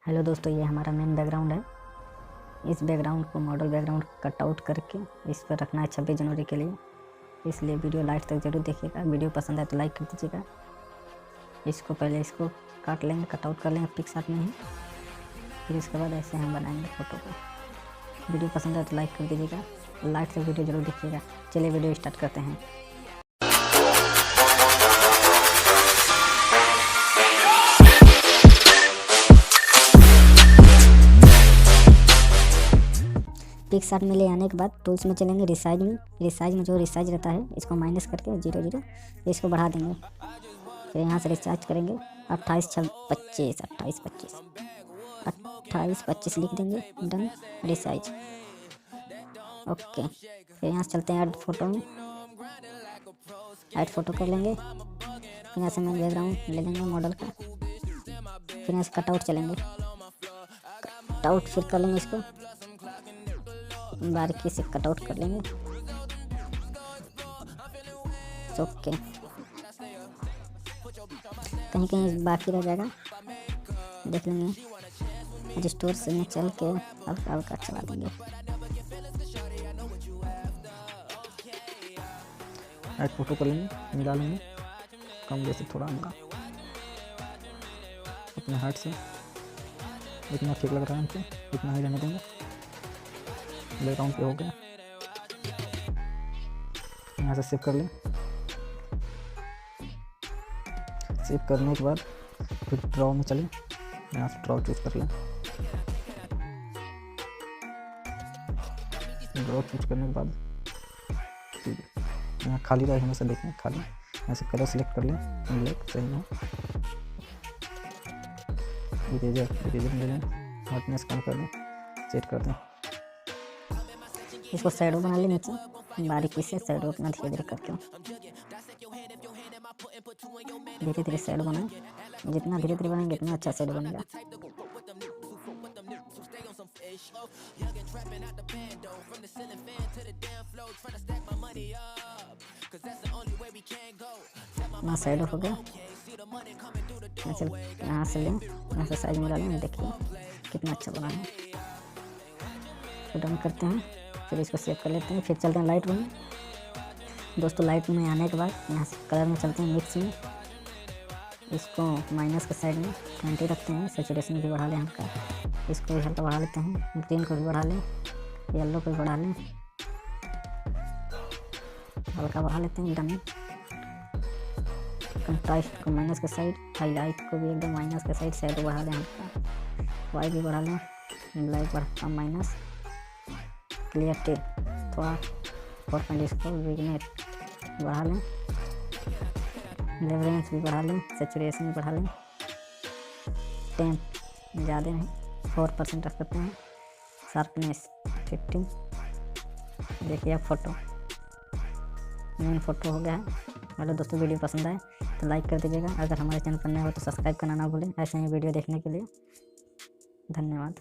Hello दोस्तों, ये हमारा मेन बैकग्राउंड है। इस बैकग्राउंड को मॉडल बैकग्राउंड कट आउट करके इस पर रखना है 26 जनवरी के लिए। इसलिए वीडियो लास्ट तक जरूर देखिएगा। वीडियो पसंद आए तो लाइक कर दीजिएगा। पहले इसको काट लेंगे, कट आउट कर लेंगे पिक्सआर्ट में ही। फिर इसके बाद ऐसे हम बनाएंगे फ़ोटो को। वीडियो पसंद आए तो लाइक कर दीजिएगा, लास्ट तक वीडियो जरूर देखिएगा। चलिए वीडियो स्टार्ट करते हैं। पिक्सआर्ट में ले आने के बाद टूल्स में चलेंगे, रिसाइज में जो रिसाइज रहता है इसको माइनस करके 0 इसको बढ़ा देंगे। फिर यहाँ से रिसाइज करेंगे 28-25 लिख देंगे। Done, resize okay. फिर यहाँ से चलते हैं ऐड फोटो में, ऐड फोटो कर लेंगे। फिर यहाँ से मैं बैकग्राउंड ले लेंगे मॉडल का। फिर यहाँ से कटआउट चलेंगे, कटआउट फिर कर लेंगे, इसको बारीकी से कटआउट कर लेंगे। ओके, कहीं कहीं बाकी रह जाएगा, देख लेंगे। स्टोर से में चल के हल्का हल्का चला देंगे। ऐड फोटो कर लेंगे, मिला लेंगे कम जैसे थोड़ा होगा अपने हाथ से। इतना ठीक लग रहा है हमको, इतना ही रहने देंगे। बैकग्राउंड पे हो गया, यहाँ से सेव कर लें। सेव करने के बाद फिर ड्रॉ में चलें, यहाँ से ड्रॉ चूज कर लें। ड्रॉ चूज करने के बाद यहाँ खाली रहे, हमेशा देखें खाली। यहाँ से कलर सेलेक्ट कर लें, ब्लैक सही है। इरेजर ले लें, हार्डनेस कम कर लें, सेट कर दें। इसको शैडो बना ले नीचे, बारीकी से शैडो अपना धीरे धीरे करके, धीरे धीरे शैडो बनाए। जितना धीरे धीरे बनाएंगे उतना अच्छा शैडो बनेगा। अपना शैडो हो गया। यहाँ से लें, यहाँ से साइज मिला लें। देखिए कितना अच्छा बना है। तो डन करते हैं, फिर इसको सेव कर लेते हैं। फिर चलते हैं लाइट में। दोस्तों लाइट में आने के बाद यहाँ से कलर में चलते हैं, मिक्स में। इसको माइनस के साइड में 20 रखते हैं। सैचुरेशन भी बढ़ा लें हल्का, इसको भी हल्का बढ़ा लेते हैं। ग्रीन को भी बढ़ा लें, येलो को भी बढ़ा लें, हल्का बढ़ा लेते हैं। डन। कंट्रास्ट को माइनस के साइड, हाईलाइट को भी एकदम माइनस के साइड, शैडो बढ़ा लें हल्का, वाइट भी बढ़ा लें, ब्लैक बढ़ा माइनस, क्लियरिटी थोड़ा 4 इसको विगनेट बढ़ा लें, लेवरेंस भी बढ़ा लें, सैचुरेशन भी बढ़ा लें। टेम्प ज़्यादा नहीं, 4% रख सकते हैं। शार्पनेस 15। देखिए अब फोटो, मेन फोटो हो गया है। हेलो दोस्तों, वीडियो पसंद आए तो लाइक कर दीजिएगा। अगर हमारे चैनल पर नए हो तो सब्सक्राइब करना ना भूलें। ऐसे ही वीडियो देखने के लिए धन्यवाद।